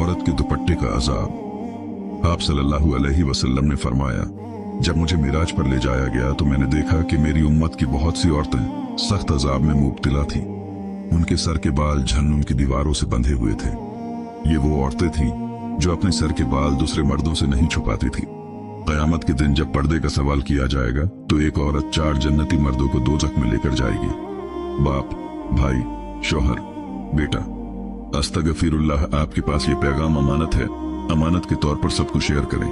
औरत के दुपट्टे का अजाब। आप सल्लल्लाहु अलैहि वसल्लम ने फरमाया, जब मुझे मिराज पर ले जाया गया तो मैंने देखा कि मेरी उम्मत की बहुत सी औरतें सख्त अजाब में मुब्तला थीं। उनके सर के बाल जहन्नुम की दीवारों से बंधे हुए थे। ये वो औरतें थीं जो अपने सर के बाल दूसरे मर्दों से नहीं छुपाती थी। कयामत के दिन जब पर्दे का सवाल किया जाएगा तो एक औरत 4 जन्नती मर्दों को दोजख में लेकर जाएगी। बाप, भाई, शौहर, बेटा। अस्तगफिरुल्लाह, आपके पास ये पैगाम अमानत है। अमानत के तौर पर सबको शेयर करें।